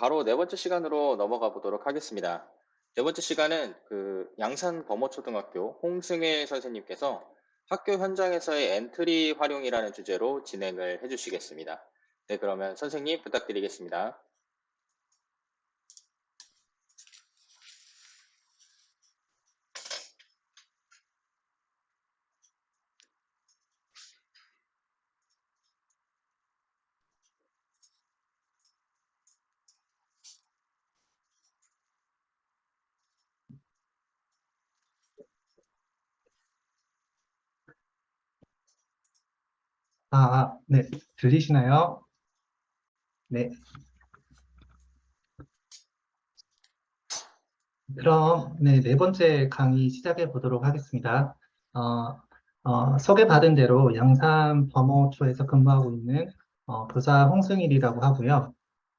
바로 네 번째 시간으로 넘어가 보도록 하겠습니다. 네 번째 시간은 양산 범어초등학교 홍승혜 선생님께서 학교 현장에서의 엔트리 활용이라는 주제로 진행을 해주시겠습니다. 네, 그러면 선생님 부탁드리겠습니다. 네. 들리시나요? 네. 그럼, 네 번째 강의 시작해 보도록 하겠습니다. 어, 소개받은 대로 양산 범호초에서 근무하고 있는 교사 홍승일이라고 하고요.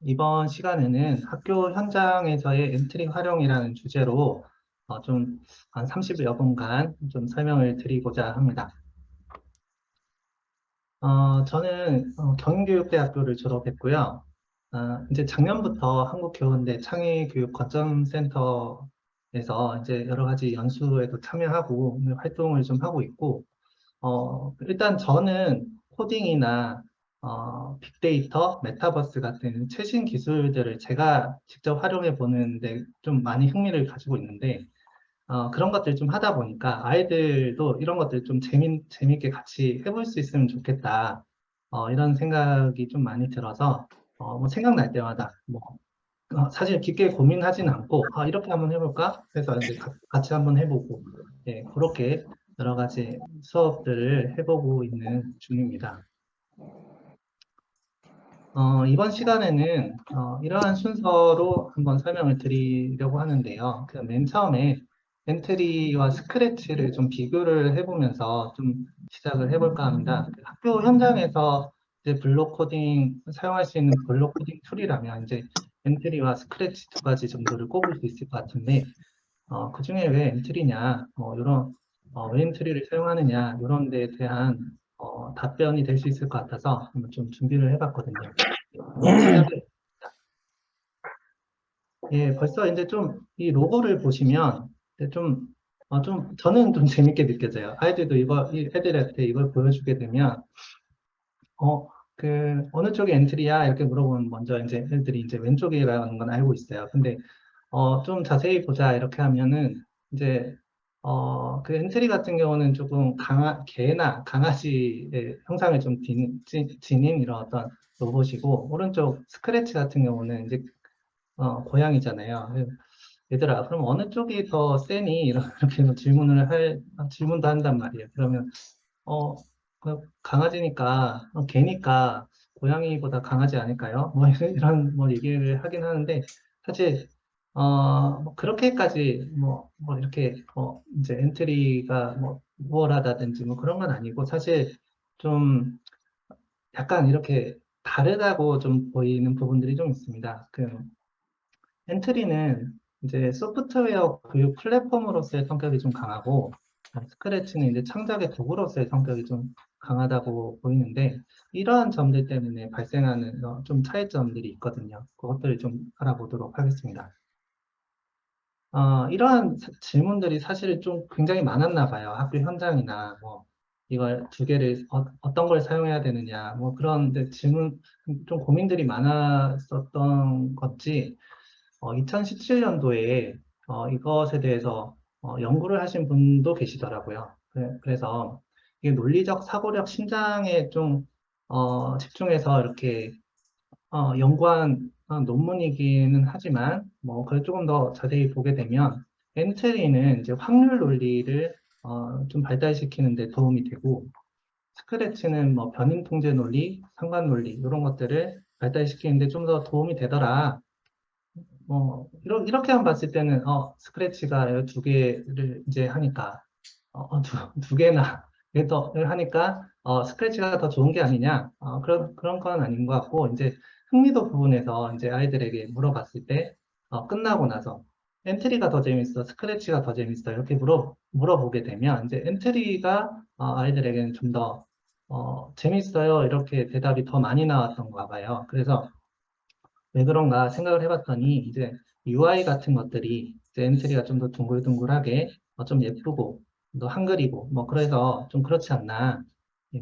이번 시간에는 학교 현장에서의 엔트리 활용이라는 주제로 좀 한 30여 분간 좀 설명을 드리고자 합니다. 저는 경인교육대학교를 졸업했고요. 이제 작년부터 한국교원대 창의교육거점센터에서 이제 여러 가지 연수에도 참여하고 활동을 좀 하고 있고, 일단 저는 코딩이나 빅데이터, 메타버스 같은 최신 기술들을 제가 직접 활용해 보는데 좀 많이 흥미를 가지고 있는데, 그런 것들 좀 하다 보니까 아이들도 이런 것들 좀 재밌게 같이 해볼 수 있으면 좋겠다. 이런 생각이 좀 많이 들어서, 뭐 생각날 때마다, 사실 깊게 고민하진 않고, 이렇게 한번 해볼까? 해서 이제 같이 한번 해보고, 예, 그렇게 여러 가지 수업들을 해보고 있는 중입니다. 이번 시간에는 이러한 순서로 한번 설명을 드리려고 하는데요. 그 맨 처음에 엔트리와 스크래치를 좀 비교를 해보면서 좀 시작을 해볼까 합니다. 그 학교 현장에서 이제 블록 코딩, 사용할 수 있는 블록 코딩 툴이라면 이제 엔트리와 스크래치 두 가지 정도를 꼽을 수 있을 것 같은데, 그 중에 왜 엔트리냐, 왜 엔트리를 사용하느냐, 이런 데에 대한 답변이 될 수 있을 것 같아서 한번 좀 준비를 해봤거든요. 시작을, 예, 벌써 이제 좀 이 로고를 보시면 이제 저는 좀 재밌게 느껴져요. 아이들도 이 애들한테 이걸 보여주게 되면, 어느 쪽이 엔트리야? 이렇게 물어보면 먼저 이제 애들이 이제 왼쪽이라는 건 알고 있어요. 근데 좀 자세히 보자 이렇게 하면은 이제 그 엔트리 같은 경우는 조금 개나 강아지의 형상을 좀 지닌 이런 어떤 로봇이고 오른쪽 스크래치 같은 경우는 이제 고양이잖아요. 얘들아, 그럼 어느 쪽이 더 세니? 이렇게 해서 질문도 한단 말이에요. 그러면 강아지니까 개니까 고양이보다 강하지 않을까요? 뭐 이런 뭐 얘기를 하긴 하는데 사실 뭐 그렇게까지 뭐 이렇게 이제 엔트리가 뭐 우월하다든지 뭐 그런 건 아니고 사실 좀 약간 이렇게 다르다고 좀 보이는 부분들이 좀 있습니다. 엔트리는 이제 소프트웨어 교육 플랫폼으로서의 성격이 좀 강하고, 스크래치는 이제 창작의 도구로서의 성격이 좀 강하다고 보이는데, 이러한 점들 때문에 발생하는 좀 차이점들이 있거든요. 그것들을 좀 알아보도록 하겠습니다. 이러한 질문들이 사실 좀 굉장히 많았나 봐요. 학교 현장이나 뭐 이걸 두 개를 어떤 걸 사용해야 되느냐 뭐 그런 질문 좀 고민들이 많았었던 건지 2017년도에 이것에 대해서 연구를 하신 분도 계시더라고요. 그래서 이게 논리적 사고력 신장에 좀 집중해서 이렇게 연구한 논문이기는 하지만 그걸 조금 더 자세히 보게 되면 엔트리는 이제 확률 논리를 좀 발달시키는 데 도움이 되고 스크래치는 뭐 변인 통제 논리, 상관 논리 이런 것들을 발달시키는 데 좀 더 도움이 되더라. 이렇게만 봤을 때는, 스크래치가 이 두 개를 이제 하니까, 두 개나, 를 하니까, 스크래치가 더 좋은 게 아니냐, 그런 건 아닌 것 같고, 이제 흥미도 부분에서 이제 아이들에게 물어봤을 때, 끝나고 나서, 엔트리가 더 재밌어, 스크래치가 더 재밌어, 이렇게 물어보게 되면, 이제 엔트리가 아이들에게는 좀 더, 재밌어요, 이렇게 대답이 더 많이 나왔던 가 봐요. 그래서, 왜 그런가 생각을 해봤더니 이제 UI 같은 것들이 이제 엔트리가 좀 더 둥글둥글하게 좀 예쁘고 또 한글이고 뭐 그래서 좀 그렇지 않나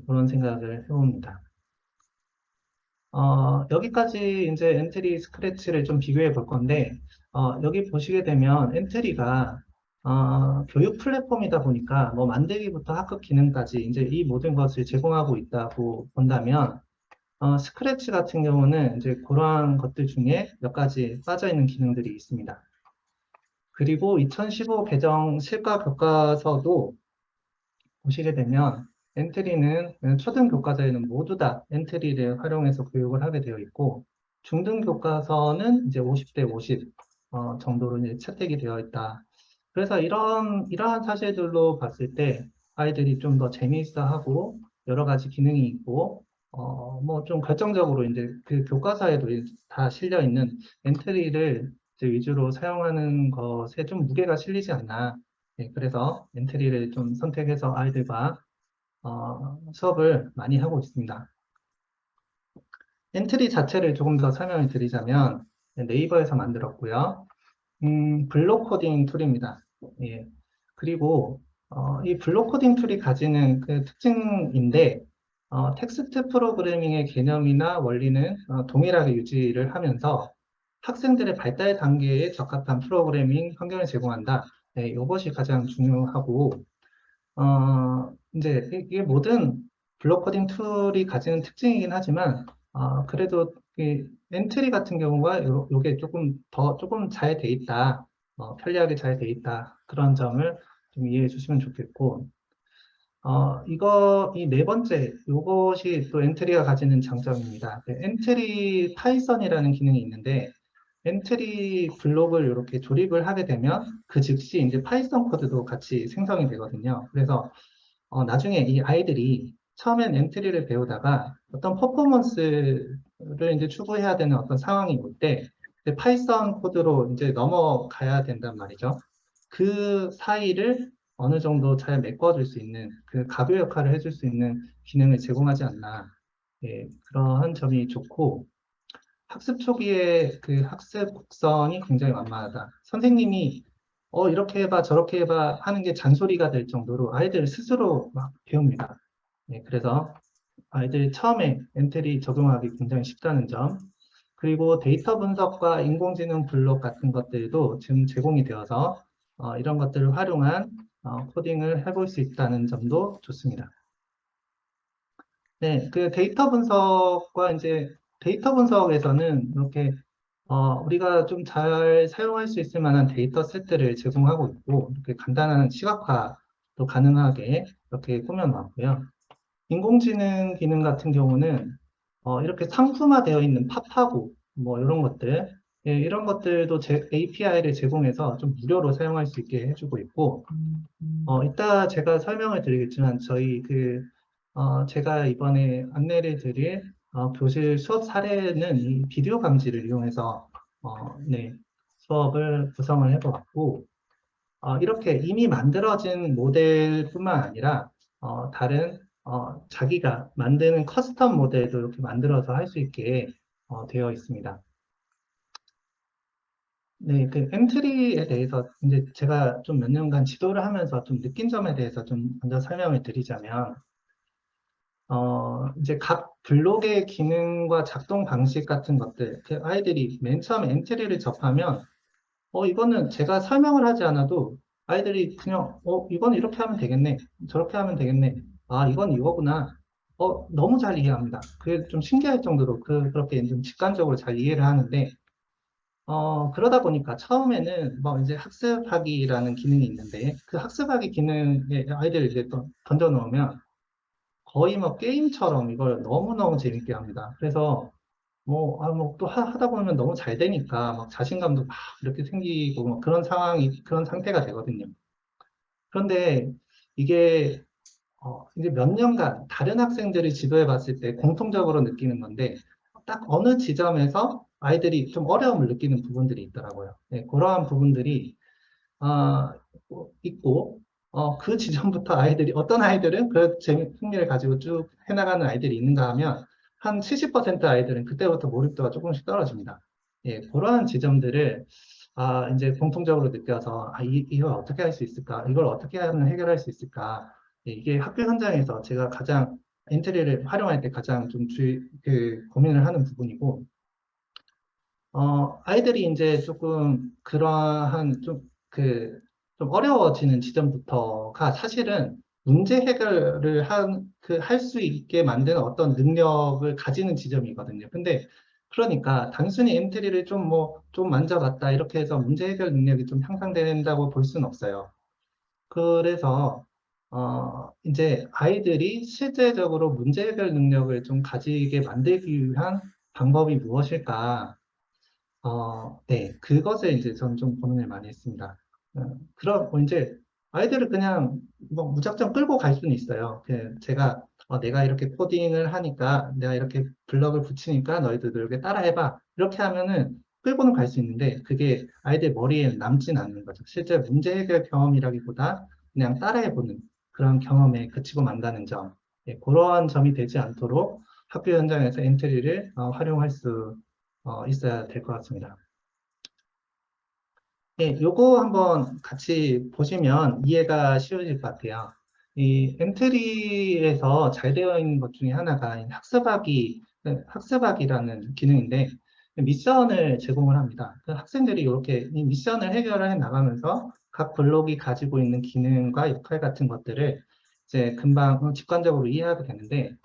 그런 생각을 해봅니다. 여기까지 이제 엔트리 스크래치를 좀 비교해 볼 건데 여기 보시게 되면 엔트리가 교육 플랫폼이다 보니까 뭐 만들기부터 학급 기능까지 이제 이 모든 것을 제공하고 있다고 본다면 스크래치 같은 경우는 이제 그러한 것들 중에 몇 가지 빠져 있는 기능들이 있습니다. 그리고 2015 개정 실가 교과서도 보시게 되면 엔트리는 초등 교과서에는 모두 다 엔트리를 활용해서 교육을 하게 되어 있고 중등 교과서는 이제 50대 50 정도로 이제 채택이 되어 있다. 그래서 이러한 사실들로 봤을 때 아이들이 좀 더 재미있어 하고 여러 가지 기능이 있고 뭐 좀 결정적으로 이제 그 교과서에도 다 실려 있는 엔트리를 이제 위주로 사용하는 것에 좀 무게가 실리지 않나. 네, 그래서 엔트리를 좀 선택해서 아이들과 수업을 많이 하고 있습니다. 엔트리 자체를 조금 더 설명을 드리자면 네이버에서 만들었고요. 블록 코딩 툴입니다. 예. 그리고 이 블록 코딩 툴이 가지는 그 특징인데 텍스트 프로그래밍의 개념이나 원리는 동일하게 유지를 하면서 학생들의 발달 단계에 적합한 프로그래밍 환경을 제공한다. 네, 이것이 가장 중요하고 이제 이게 모든 블록 코딩 툴이 가지는 특징이긴 하지만, 그래도 이 엔트리 같은 경우가 요게 조금 잘 돼 있다. 편리하게 잘 돼 있다. 그런 점을 좀 이해해 주시면 좋겠고, 이 네 번째, 요것이 또 엔트리가 가지는 장점입니다. 엔트리 파이썬이라는 기능이 있는데, 엔트리 블록을 이렇게 조립을 하게 되면 그 즉시 이제 파이썬 코드도 같이 생성이 되거든요. 그래서 나중에 이 아이들이 처음엔 엔트리를 배우다가 어떤 퍼포먼스를 이제 추구해야 되는 어떤 상황이 올 때 파이썬 코드로 이제 넘어가야 된단 말이죠. 그 사이를 어느 정도 잘 메꿔줄 수 있는 그 가교 역할을 해줄 수 있는 기능을 제공하지 않나. 예, 그러한 점이 좋고 학습 초기에 그 학습 곡선이 굉장히 완만하다. 선생님이 이렇게 해봐, 저렇게 해봐 하는 게 잔소리가 될 정도로 아이들 스스로 막 배웁니다. 네, 그래서 아이들이 처음에 엔트리 적용하기 굉장히 쉽다는 점, 그리고 데이터 분석과 인공지능 블록 같은 것들도 지금 제공이 되어서 이런 것들을 활용한 코딩을 해볼 수 있다는 점도 좋습니다. 네, 그 데이터 분석에서는 이렇게 우리가 좀 잘 사용할 수 있을 만한 데이터 세트를 제공하고 있고 이렇게 간단한 시각화도 가능하게 이렇게 꾸며놨고요. 인공지능 기능 같은 경우는 이렇게 상품화되어 있는 팝하고 뭐 이런 것들 이런 것들도 API를 제공해서 좀 무료로 사용할 수 있게 해주고 있고 이따 제가 설명을 드리겠지만 제가 이번에 안내를 드릴 교실 수업 사례는 이 비디오 감지를 이용해서 네, 수업을 구성을 해보았고 이렇게 이미 만들어진 모델뿐만 아니라 다른 자기가 만드는 커스텀 모델도 이렇게 만들어서 할 수 있게 되어 있습니다. 네, 그 엔트리에 대해서 이제 제가 좀 몇 년간 지도를 하면서 좀 느낀 점에 대해서 좀 먼저 설명을 드리자면 이제 각 블록의 기능과 작동 방식 같은 것들, 그 아이들이 맨 처음에 엔트리를 접하면, 이거는 제가 설명을 하지 않아도 아이들이 그냥, 이건 이렇게 하면 되겠네. 저렇게 하면 되겠네. 아, 이건 이거구나. 너무 잘 이해합니다. 그게 좀 신기할 정도로 그렇게 좀 직관적으로 잘 이해를 하는데, 그러다 보니까 처음에는 뭐 이제 학습하기라는 기능이 있는데, 그 학습하기 기능에 아이들을 이제 또 던져놓으면, 거의 뭐 게임처럼 이걸 너무너무 재밌게 합니다. 그래서 뭐 또 하다 보면 너무 잘 되니까 막 자신감도 막 이렇게 생기고 뭐 그런 그런 상태가 되거든요. 그런데 이게 이제 몇 년간 다른 학생들을 지도해 봤을 때 공통적으로 느끼는 건데 딱 어느 지점에서 아이들이 좀 어려움을 느끼는 부분들이 있더라고요. 네, 그러한 부분들이 아, 있고, 그 지점부터 어떤 아이들은 흥미를 가지고 쭉 해나가는 아이들이 있는가 하면, 한 70% 아이들은 그때부터 몰입도가 조금씩 떨어집니다. 예, 그러한 지점들을 이제 공통적으로 느껴서 이걸 어떻게 할 수 있을까? 이걸 어떻게 하면 해결할 수 있을까? 예, 이게 학교 현장에서 제가 가장 엔트리를 활용할 때 가장 좀 고민을 하는 부분이고, 아이들이 이제 조금 그러한 좀 어려워지는 지점부터가 사실은 문제 해결을 할 수 있게 만드는 어떤 능력을 가지는 지점이거든요. 근데 그러니까 단순히 엔트리를 좀 만져봤다 이렇게 해서 문제 해결 능력이 좀 향상된다고 볼 수는 없어요. 그래서, 이제 아이들이 실제적으로 문제 해결 능력을 좀 가지게 만들기 위한 방법이 무엇일까? 네, 그것에 이제 저는 좀 고민을 많이 했습니다. 그럼 이제 아이들을 그냥 뭐 무작정 끌고 갈 수는 있어요. 내가 이렇게 코딩을 하니까 내가 이렇게 블럭을 붙이니까 너희들도 이렇게 따라해봐. 이렇게 하면은 끌고는 갈 수 있는데 그게 아이들 머리에 남진 않는 거죠. 실제 문제 해결 경험이라기보다 그냥 따라해보는 그런 경험에 그치고 만다는 점. 예, 그러한 점이 되지 않도록 학교 현장에서 엔트리를 활용할 수 있어야 될 것 같습니다. 예, 요거 한번 같이 보시면 이해가 쉬워질 것 같아요. 이 엔트리에서 잘 되어 있는 것 중에 하나가 이 학습하기라는 기능인데, 미션을 제공을 합니다. 그 학생들이 이렇게 이 미션을 해결해 나가면서 각 블록이 가지고 있는 기능과 역할 같은 것들을 이제 금방 직관적으로 이해하게 되는데,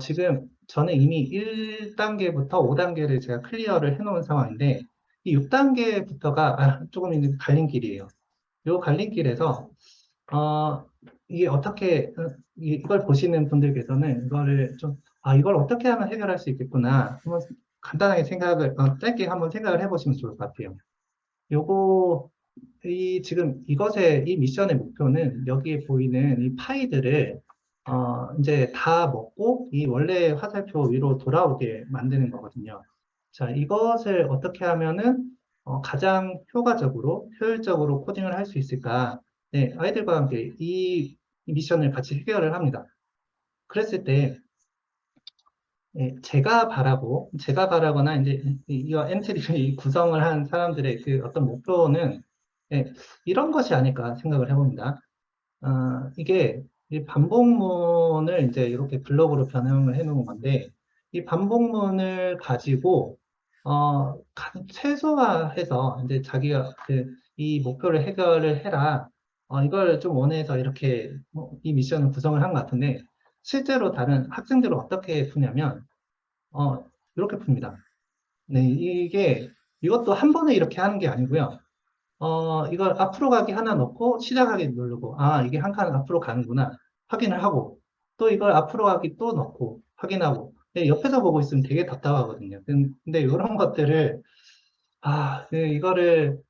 지금 저는 이미 1단계부터 5단계를 제가 클리어를 해놓은 상황인데, 이 6단계부터가 조금 이제 갈림길이에요. 이 갈림길에서, 어, 이게 어떻게, 이걸 보시는 분들께서는 이걸 어떻게 하면 해결할 수 있겠구나. 한번 간단하게 짧게 한번 생각을 해보시면 좋을 것 같아요. 요거, 지금 이 미션의 목표는 여기에 보이는 이 파이들을 이제 다 먹고 이 원래 화살표 위로 돌아오게 만드는 거거든요. 자, 이것을 어떻게 하면은 가장 효율적으로 코딩을 할 수 있을까? 네, 아이들과 함께 이 미션을 같이 해결을 합니다. 그랬을 때 예, 제가 바라거나 이제 이와 엔트리를 구성을 한 사람들의 그 어떤 목표는 예, 이런 것이 아닐까 생각을 해봅니다. 이게 이 반복문을 이제 이렇게 블록으로 변형을 해 놓은 건데, 이 반복문을 가지고, 최소화해서 이제 자기가 이 목표를 해결을 해라. 이걸 좀 원해서 이렇게 이 미션을 구성을 한 것 같은데, 실제로 다른 학생들은 어떻게 푸냐면, 어, 이렇게 풉니다. 네, 이것도 한 번에 이렇게 하는 게 아니고요. 이걸 앞으로 가기 하나 넣고 시작하기 누르고, 이게 한 칸 앞으로 가는구나. 확인을 하고, 또 이걸 앞으로 가기 또 넣고, 확인하고. 네, 옆에서 보고 있으면 되게 답답하거든요. 근데 이런 것들을, 이거를,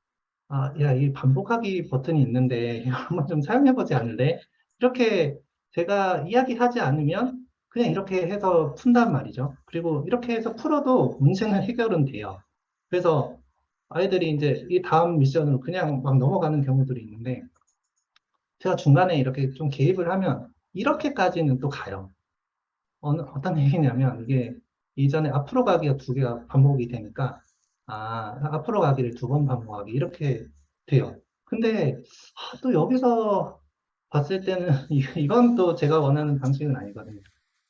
야, 이 반복하기 버튼이 있는데, 이거 한번 좀 사용해보지 않을래? 이렇게 제가 이야기하지 않으면 그냥 이렇게 해서 푼단 말이죠. 그리고 이렇게 해서 풀어도 문제는 해결은 돼요. 그래서 아이들이 이제 이 다음 미션으로 그냥 막 넘어가는 경우들이 있는데, 제가 중간에 이렇게 좀 개입을 하면 이렇게까지는 또 가요. 어떤 얘기냐면 이게 이전에 앞으로 가기가 두 개가 반복이 되니까 앞으로 가기를 두 번 반복하기 이렇게 돼요. 근데 또 여기서 봤을 때는 이건 또 제가 원하는 방식은 아니거든요.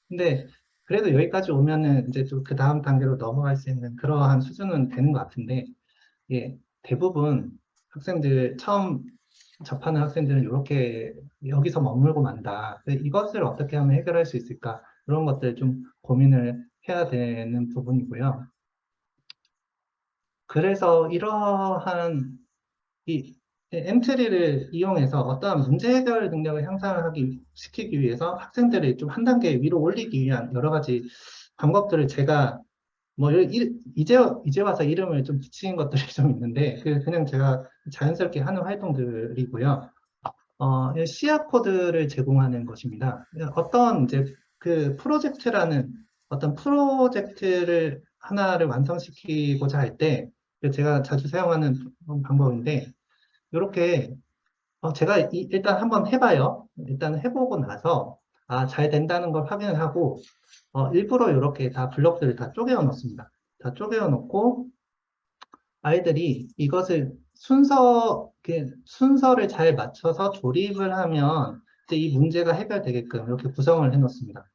근데 그래도 여기까지 오면은 이제 또 그 다음 단계로 넘어갈 수 있는 그러한 수준은 되는 것 같은데 예, 대부분 처음 접하는 학생들은 이렇게 여기서 머물고 만다. 근데 이것을 어떻게 하면 해결할 수 있을까? 그런 것들 좀 고민을 해야 되는 부분이고요. 그래서 이러한 이 엔트리를 이용해서 어떠한 문제 해결 능력을 시키기 위해서 학생들을 좀 한 단계 위로 올리기 위한 여러 가지 방법들을 제가 이제 와서 이름을 좀 붙인 것들이 좀 있는데, 그냥 제가 자연스럽게 하는 활동들이고요. 이 씨앗 코드를 제공하는 것입니다. 이제 어떤 프로젝트를 하나를 완성시키고자 할 때, 제가 자주 사용하는 방법인데, 이렇게 제가 일단 한번 해봐요. 일단 해보고 나서 잘 된다는 걸 확인을 하고 일부러 이렇게 다 블럭들을 다 쪼개어 놓습니다. 다 쪼개어 놓고 아이들이 이것을 순서를 잘 맞춰서 조립을 하면 이제 이 문제가 해결되게끔 이렇게 구성을 해 놓습니다.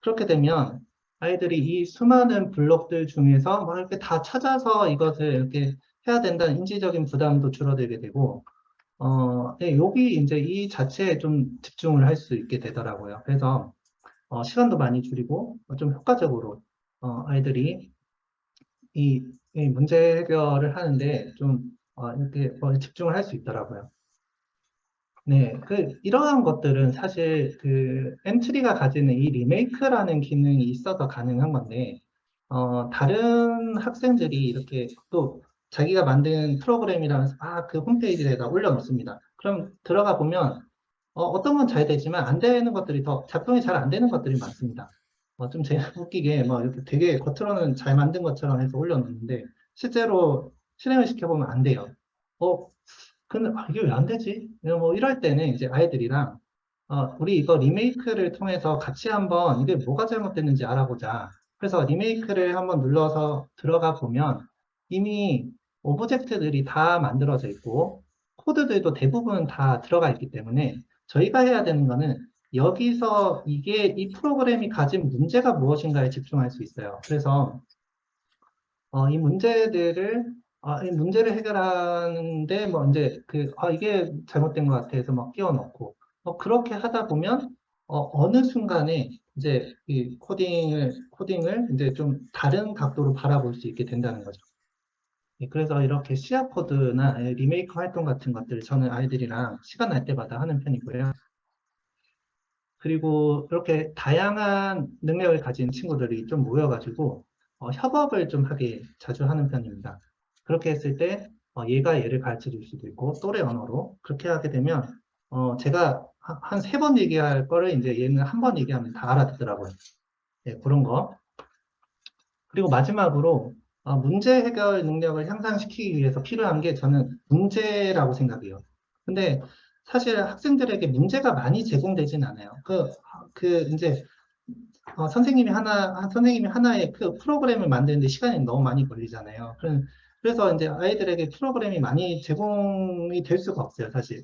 그렇게 되면 아이들이 이 수많은 블록들 중에서 막 이렇게 다 찾아서 이것을 이렇게 해야 된다는 인지적인 부담도 줄어들게 되고, 네, 여기 이제 이 자체에 좀 집중을 할 수 있게 되더라고요. 그래서 시간도 많이 줄이고 좀 효과적으로 아이들이 이 문제 해결을 하는데 좀 이렇게 집중을 할 수 있더라고요. 네, 이러한 것들은 사실 엔트리가 가지는 이 리메이크라는 기능이 있어서 가능한 건데, 다른 학생들이 이렇게 또 자기가 만든 프로그램이라면서 그 홈페이지에다 올려놓습니다. 그럼 들어가 보면, 어떤 건 잘 되지만 안 되는 것들이 작동이 잘 안 되는 것들이 많습니다. 좀 웃기게, 이렇게 되게 겉으로는 잘 만든 것처럼 해서 올려놓는데, 실제로 실행을 시켜보면 안 돼요. 어, 근데 이게 왜 안 되지? 뭐 이럴 때는 이제 아이들이랑 우리 이거 리메이크를 통해서 같이 한번 이게 뭐가 잘못됐는지 알아보자. 그래서 리메이크를 한번 눌러서 들어가 보면 이미 오브젝트들이 다 만들어져 있고 코드들도 대부분 다 들어가 있기 때문에 저희가 해야 되는 거는 여기서 이 프로그램이 가진 문제가 무엇인가에 집중할 수 있어요. 그래서 이 문제를 해결하는데, 뭐, 이제, 이게 잘못된 것 같아 해서 막 끼워 넣고, 그렇게 하다 보면, 어느 순간에 이제 이 코딩을 이제 좀 다른 각도로 바라볼 수 있게 된다는 거죠. 예, 그래서 이렇게 시합 코드나 리메이크 활동 같은 것들 저는 아이들이랑 시간 날 때마다 하는 편이고요. 그리고 이렇게 다양한 능력을 가진 친구들이 좀 모여가지고 협업을 좀 하게 자주 하는 편입니다. 그렇게 했을 때 얘가 얘를 가르쳐 줄 수도 있고 또래 언어로 그렇게 하게 되면 제가 한 세 번 얘기할 거를 이제 얘는 한 번 얘기하면 다 알아듣더라고요. 네, 그런 거. 그리고 마지막으로 문제 해결 능력을 향상시키기 위해서 필요한 게 저는 문제라고 생각해요. 근데 사실 학생들에게 문제가 많이 제공되진 않아요. 이제 선생님이 하나의 프로그램을 만드는데 시간이 너무 많이 걸리잖아요. 그래서 이제 아이들에게 프로그램이 많이 제공이 될 수가 없어요, 사실.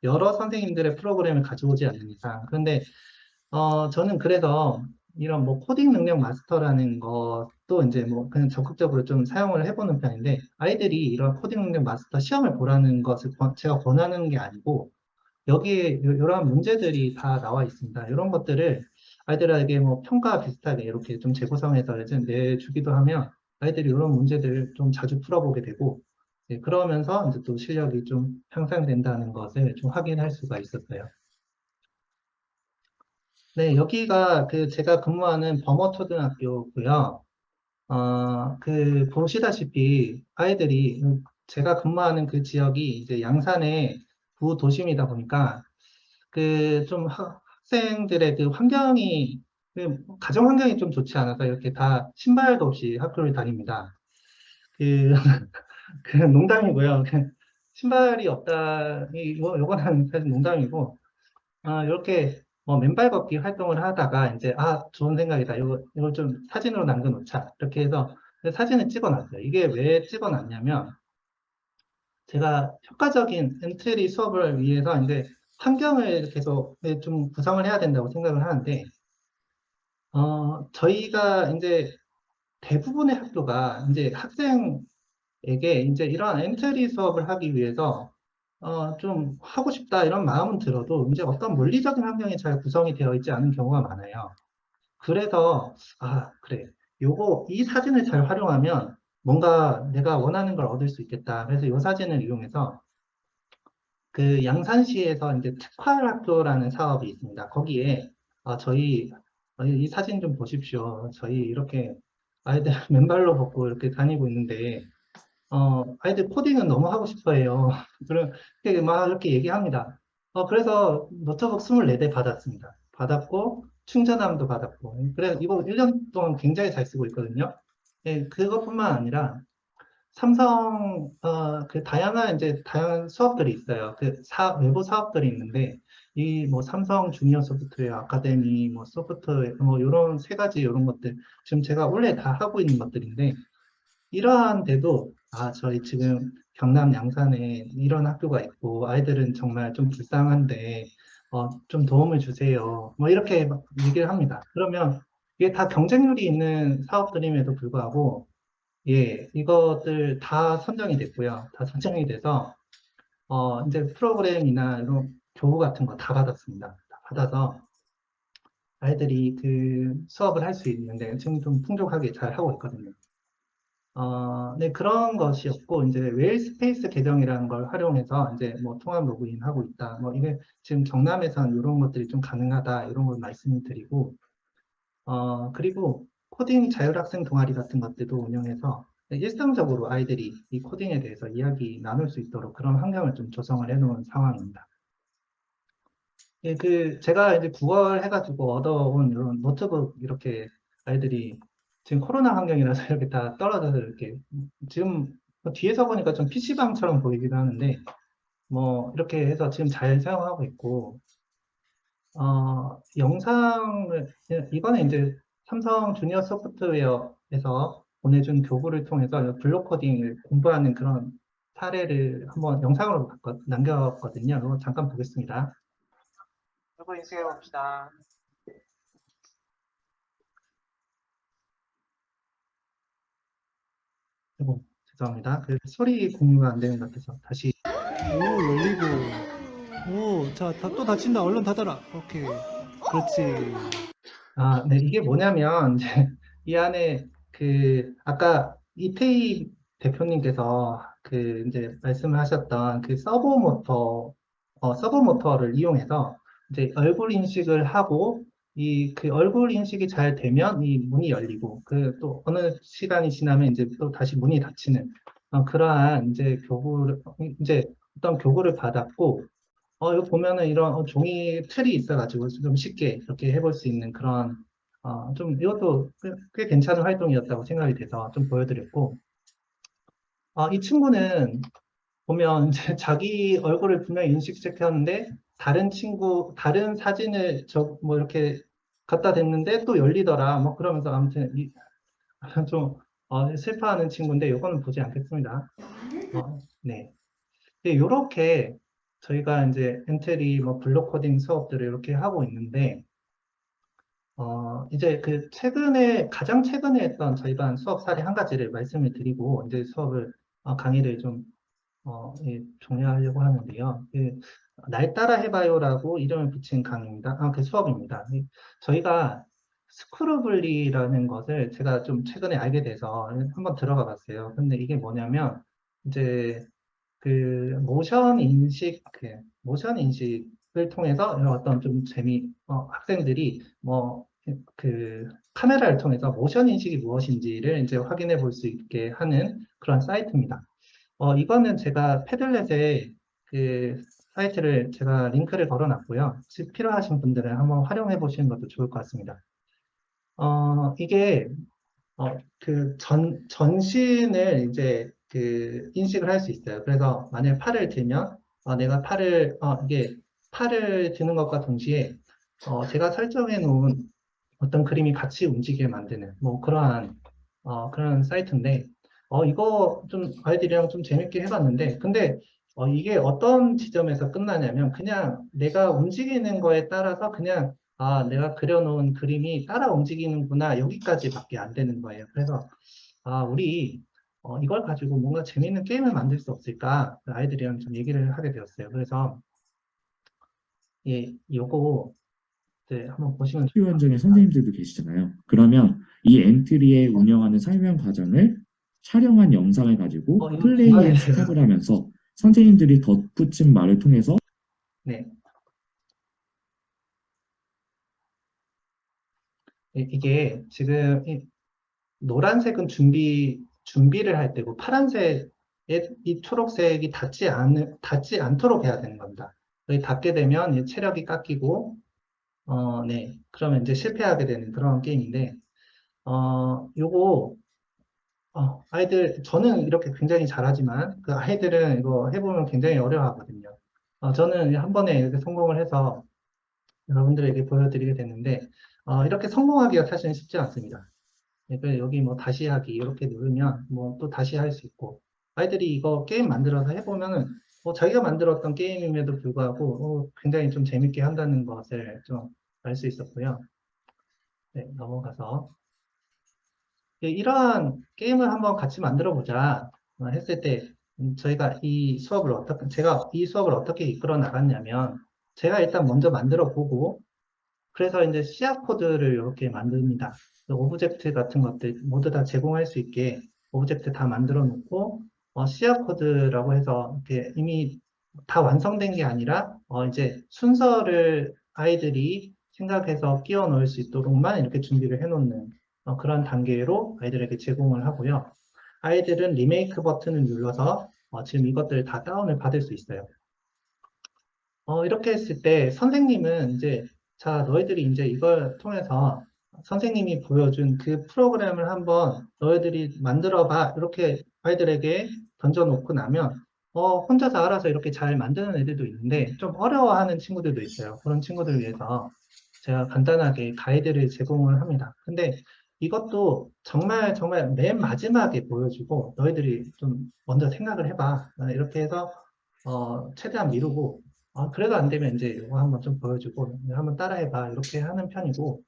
여러 선생님들의 프로그램을 가져오지 않는 이상. 그런데 저는 그래서 이런 뭐 코딩 능력 마스터라는 것도 이제 뭐 그냥 적극적으로 좀 사용을 해보는 편인데 아이들이 이런 코딩 능력 마스터 시험을 보라는 것을 제가 권하는 게 아니고 여기에 이러한 문제들이 다 나와 있습니다. 이런 것들을 아이들에게 뭐 평가 비슷하게 이렇게 좀 재구성해서 이제 내주기도 하면 아이들이 이런 문제들을 좀 자주 풀어보게 되고 그러면서 이제 또 실력이 좀 향상된다는 것을 좀 확인할 수가 있었어요. 네, 여기가 제가 근무하는 범어초등학교고요. 보시다시피 아이들이 제가 근무하는 그 지역이 이제 양산의 부도심이다 보니까 좀 학생들의 가정 환경이 좀 좋지 않아서 이렇게 다 신발도 없이 학교를 다닙니다. 그, 농담이고요. 신발이 없다, 요거는 사실 농담이고, 이렇게 맨발 걷기 활동을 하다가 이제 좋은 생각이다. 이거 좀 사진으로 남겨놓자. 이렇게 해서 사진을 찍어놨어요. 이게 왜 찍어놨냐면 제가 효과적인 엔트리 수업을 위해서 이제 환경을 계속 좀 구성을 해야 된다고 생각을 하는데 저희가 이제 대부분의 학교가 이제 학생에게 이제 이런 엔트리 수업을 하기 위해서 좀 하고 싶다 이런 마음은 들어도 이제 어떤 물리적인 환경이 잘 구성이 되어 있지 않은 경우가 많아요. 그래서 그래. 이 사진을 잘 활용하면 뭔가 내가 원하는 걸 얻을 수 있겠다. 그래서 이 사진을 이용해서 양산시에서 이제 특활학교라는 사업이 있습니다. 거기에 이 사진 좀 보십시오. 저희 이렇게 아이들 맨발로 걷고 이렇게 다니고 있는데 아이들 코딩은 너무 하고 싶어 해요. 그렇게 막 이렇게 얘기합니다. 그래서 노트북 24대 받았습니다. 받았고, 충전함도 받았고. 그래, 이거 1년 동안 굉장히 잘 쓰고 있거든요. 예, 그것뿐만 아니라, 다양한 수업들이 있어요. 외부 사업들이 있는데, 삼성 주니어 소프트웨어 아카데미, 소프트웨어, 요런 세 가지, 요런 것들, 지금 제가 원래 다 하고 있는 것들인데, 이러한 데도 저희 지금 경남 양산에 이런 학교가 있고, 아이들은 정말 좀 불쌍한데, 좀 도움을 주세요. 뭐, 이렇게 막 얘기를 합니다. 그러면 이게 다 경쟁률이 있는 사업들임에도 불구하고, 예, 이것들 다 선정이 됐고요. 다 선정이 돼서, 이제 프로그램이나 이런 교구 같은 거 다 받았습니다. 다 받아서 아이들이 그 수업을 할 수 있는데 지금 좀 풍족하게 잘 하고 있거든요. 네, 그런 것이었고, 이제 웨일스페이스 계정이라는 걸 활용해서 이제 뭐 통합 로그인 하고 있다. 뭐 이게 지금 정남에선 이런 것들이 좀 가능하다. 이런 걸 말씀을 드리고, 그리고 코딩 자율학생 동아리 같은 것들도 운영해서 일상적으로 아이들이 이 코딩에 대해서 이야기 나눌 수 있도록 그런 환경을 좀 조성을 해놓은 상황입니다. 예, 제가 이제 구걸 해가지고 얻어온 이런 노트북 이렇게 아이들이 지금 코로나 환경이라서 이렇게 다 떨어져서 이렇게 지금 뭐 뒤에서 보니까 좀 PC방처럼 보이기도 하는데 뭐 이렇게 해서 지금 잘 사용하고 있고, 영상을, 이번에 이제 삼성 주니어 소프트웨어에서 보내준 교구를 통해서 블록 코딩을 공부하는 그런 사례를 한번 영상으로 남겼거든요. 이거 잠깐 보겠습니다. 이거 인식해 봅시다. 아이고, 죄송합니다. 소리 공유가 안 되는 것 같아서 다시. 오, 열리고. 오, 자, 또 닫힌다. 얼른 닫아라. 오케이. 그렇지. 네, 이게 뭐냐면, 이제, 이 안에, 아까 이태희 대표님께서 이제 말씀을 하셨던 서버 모터를 이용해서 이제 얼굴 인식을 하고, 얼굴 인식이 잘 되면 이 문이 열리고, 또 어느 시간이 지나면 이제 또 다시 문이 닫히는, 그러한 이제 어떤 교구를 받았고, 이거 보면은 이런 종이 틀이 있어가지고 좀 쉽게 이렇게 해볼 수 있는 그런, 이것도 꽤 괜찮은 활동이었다고 생각이 돼서 좀 보여드렸고, 이 친구는 보면 이제 자기 얼굴을 분명히 인식시켰는데, 다른 사진을 뭐 이렇게 갖다 댔는데 또 열리더라. 뭐 그러면서 아무튼 좀, 슬퍼하는 친구인데, 이거는 보지 않겠습니다. 네. 이렇게 저희가 이제 엔트리 뭐 블록 코딩 수업들을 이렇게 하고 있는데, 이제 가장 최근에 했던 저희 반 수업 사례 한 가지를 말씀을 드리고, 이제 강의를 좀, 예, 종료하려고 하는데요. 날 따라 해봐요라고 이름을 붙인 강의입니다. 그 수업입니다. 저희가 스크루블리라는 것을 제가 좀 최근에 알게 돼서 한번 들어가 봤어요. 근데 이게 뭐냐면, 이제 모션 인식을 통해서 이런 어떤 좀 학생들이 뭐, 카메라를 통해서 모션 인식이 무엇인지를 이제 확인해 볼 수 있게 하는 그런 사이트입니다. 이거는 제가 패들렛에 그 사이트를 제가 링크를 걸어 놨고요. 혹시 필요하신 분들은 한번 활용해 보시는 것도 좋을 것 같습니다. 이게 전신을 이제 인식을 할 수 있어요. 그래서 만약 팔을 들면, 내가 이게 팔을 드는 것과 동시에, 제가 설정해 놓은 어떤 그림이 같이 움직이게 만드는, 뭐, 그런 사이트인데, 이거 좀 아이들이랑 좀 재밌게 해봤는데, 근데, 이게 어떤 지점에서 끝나냐면, 그냥 내가 움직이는 거에 따라서 그냥 내가 그려놓은 그림이 따라 움직이는구나, 여기까지밖에 안 되는 거예요. 그래서, 우리, 이걸 가지고 뭔가 재밌는 게임을 만들 수 없을까? 아이들이랑 좀 얘기를 하게 되었어요. 그래서, 예, 요거, 네, 한번 보시면 좋을 학교 것 현장에 같습니다. 선생님들도 계시잖아요. 그러면 이 엔트리에 운영하는 설명 과정을 촬영한 영상을 가지고 이거 플레이 앤 중간에, 스탑을 하면서 선생님들이 덧붙인 말을 통해서 네, 이게 지금 노란색은 준비를 할 때고, 파란색에 이 초록색이 닿지 않도록 해야 되는 겁니다. 여기 닿게 되면 이 체력이 깎이고, 네. 그러면 이제 실패하게 되는 그런 게임인데, 요거, 저는 이렇게 굉장히 잘하지만, 그 아이들은 이거 해보면 굉장히 어려워하거든요. 저는 한 번에 이렇게 성공을 해서 여러분들에게 보여드리게 됐는데, 이렇게 성공하기가 사실은 쉽지 않습니다. 네, 그래서 여기 뭐 다시 하기 이렇게 누르면 뭐 또 다시 할 수 있고, 아이들이 이거 게임 만들어서 해보면은 자기가 만들었던 게임임에도 불구하고 굉장히 좀 재밌게 한다는 것을 좀 알 수 있었고요. 네, 넘어가서 이러한 게임을 한번 같이 만들어 보자 했을 때 제가 이 수업을 어떻게 이끌어 나갔냐면 제가 일단 먼저 만들어 보고 그래서 이제 씨앗 코드를 이렇게 만듭니다. 오브젝트 같은 것들 모두 다 제공할 수 있게 오브젝트 다 만들어 놓고 씨앗 코드라고 해서 이렇게 이미 다 완성된 게 아니라 이제 순서를 아이들이 생각해서 끼워 넣을 수 있도록만 이렇게 준비를 해 놓는 그런 단계로 아이들에게 제공을 하고요. 아이들은 리메이크 버튼을 눌러서 지금 이것들 다 다운을 받을 수 있어요. 이렇게 했을 때 선생님은 이제 자, 너희들이 이제 이걸 통해서 선생님이 보여준 그 프로그램을 한번 너희들이 만들어 봐. 이렇게 아이들에게 던져놓고 나면 혼자서 알아서 이렇게 잘 만드는 애들도 있는데 좀 어려워하는 친구들도 있어요. 그런 친구들을 위해서 제가 간단하게 가이드를 제공을 합니다. 근데 이것도 정말 정말 맨 마지막에 보여주고 너희들이 좀 먼저 생각을 해봐. 이렇게 해서 최대한 미루고 그래도 안 되면 이제 이거 한번 좀 보여주고 한번 따라해봐 이렇게 하는 편이고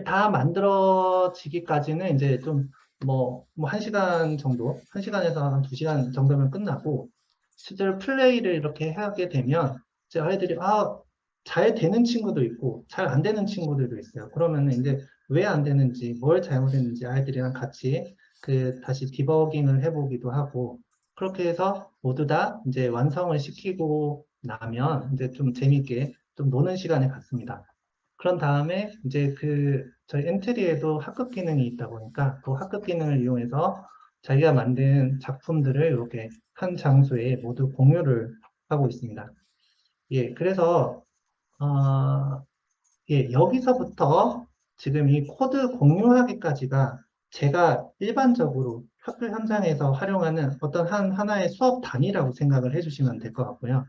다 만들어지기까지는 이제 좀 뭐 1시간 정도, 1시간에서 한 2시간 정도면 끝나고 실제로 플레이를 이렇게 하게 되면 이제 아이들이 잘 되는 친구도 있고 잘 안 되는 친구들도 있어요. 그러면 이제 왜 안 되는지 뭘 잘못했는지 아이들이랑 같이 다시 디버깅을 해보기도 하고 그렇게 해서 모두 다 이제 완성을 시키고 나면 이제 좀 재밌게 좀 노는 시간을 갖습니다. 그런 다음에 이제 저희 엔트리에도 학급 기능이 있다 보니까 그 학급 기능을 이용해서 자기가 만든 작품들을 이렇게 한 장소에 모두 공유를 하고 있습니다. 예, 그래서 여기서부터 지금 이 코드 공유하기까지가 제가 일반적으로 학교 현장에서 활용하는 어떤 하나의 수업 단위라고 생각을 해주시면 될 것 같고요.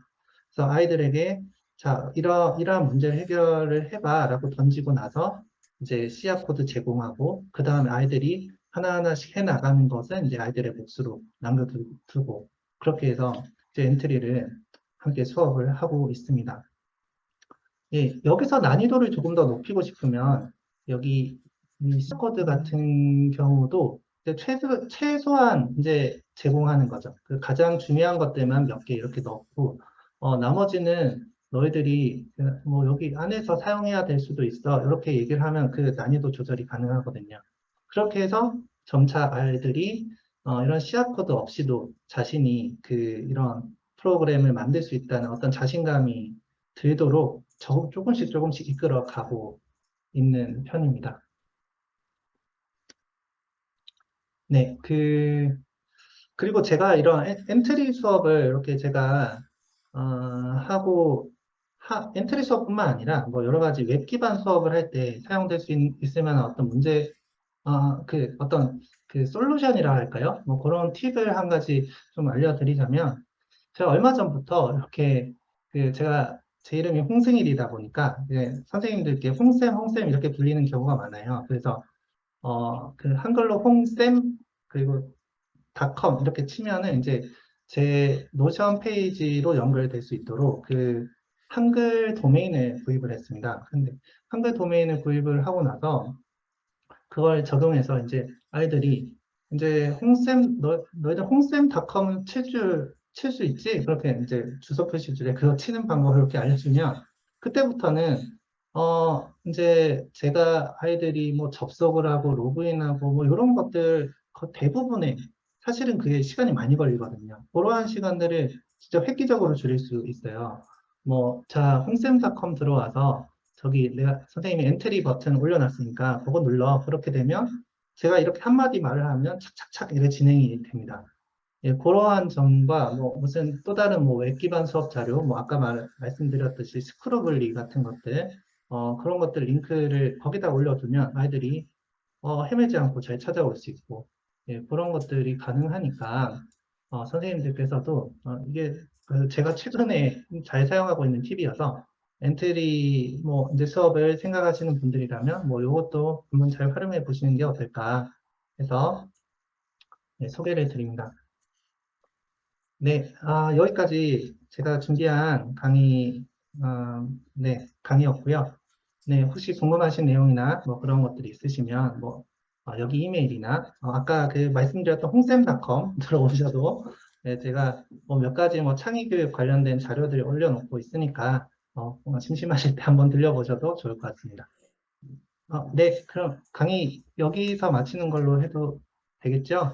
그래서 아이들에게 자, 이러한 문제를 해결을 해봐 라고 던지고 나서 이제 씨앗 코드 제공하고 그 다음에 아이들이 하나하나씩 해나가는 것은 이제 아이들의 몫으로 남겨두고 그렇게 해서 이제 엔트리를 함께 수업을 하고 있습니다. 예, 여기서 난이도를 조금 더 높이고 싶으면 여기 이 씨앗 코드 같은 경우도 이제 최소한 이제 제공하는 거죠. 그 가장 중요한 것들만 몇 개 이렇게 넣고 나머지는 너희들이 뭐 여기 안에서 사용해야 될 수도 있어. 이렇게 얘기를 하면 그 난이도 조절이 가능하거든요. 그렇게 해서 점차 아이들이 이런 씨앗 코드 없이도 자신이 이런 프로그램을 만들 수 있다는 어떤 자신감이 들도록 조금씩 조금씩 이끌어 가고 있는 편입니다. 네, 그리고 제가 이런 엔트리 수업을 이렇게 제가 하고 엔트리 수업뿐만 아니라 뭐 여러 가지 웹 기반 수업을 할 때 사용될 수 있을 만한 어떤 문제 어떤 솔루션이라 할까요? 뭐 그런 팁을 한 가지 좀 알려드리자면 제가 얼마 전부터 이렇게 제가 제 이름이 홍승일이다 보니까 선생님들께 홍쌤 이렇게 불리는 경우가 많아요. 그래서 한글로 홍쌤 그리고 닷컴 이렇게 치면은 이제 제 노션 페이지로 연결될 수 있도록 한글 도메인을 구입을 했습니다. 근데 한글 도메인을 구입을 하고 나서 그걸 적용해서 이제 아이들이 이제 너희들 홍쌤닷컴은 칠 수 있지? 그렇게 이제 주소 표시줄에 그거 치는 방법을 이렇게 알려주면 그때부터는 이제 제가 아이들이 뭐 접속을 하고 로그인하고 뭐 이런 것들 대부분의 사실은 그게 시간이 많이 걸리거든요. 그러한 시간들을 진짜 획기적으로 줄일 수 있어요. 자, 홍쌤닷컴 들어와서 저기 내가 선생님이 엔트리 버튼 올려놨으니까 그거 눌러. 그렇게 되면 제가 이렇게 한마디 말을 하면 착착착 이렇게 진행이 됩니다. 예, 그러한 점과 무슨 또 다른 웹 기반 수업 자료, 아까 말씀드렸듯이 스크러블리 같은 것들, 그런 것들 링크를 거기다 올려두면 아이들이 헤매지 않고 잘 찾아올 수 있고, 예, 그런 것들이 가능하니까 선생님들께서도 이게 제가 최근에 잘 사용하고 있는 팁이어서 엔트리 이제 수업을 생각하시는 분들이라면 이것도 한번 잘 활용해 보시는 게 어떨까 해서 네, 소개를 드립니다. 네, 여기까지 제가 준비한 강의였고요. 네, 혹시 궁금하신 내용이나 뭐 그런 것들이 있으시면 여기 이메일이나 아까 그 말씀드렸던 홍쌤닷컴 들어오셔도 네, 제가 몇 가지 창의교육 관련된 자료들을 올려놓고 있으니까 심심하실 때 한번 들려보셔도 좋을 것 같습니다. 네, 그럼 강의 여기서 마치는 걸로 해도 되겠죠?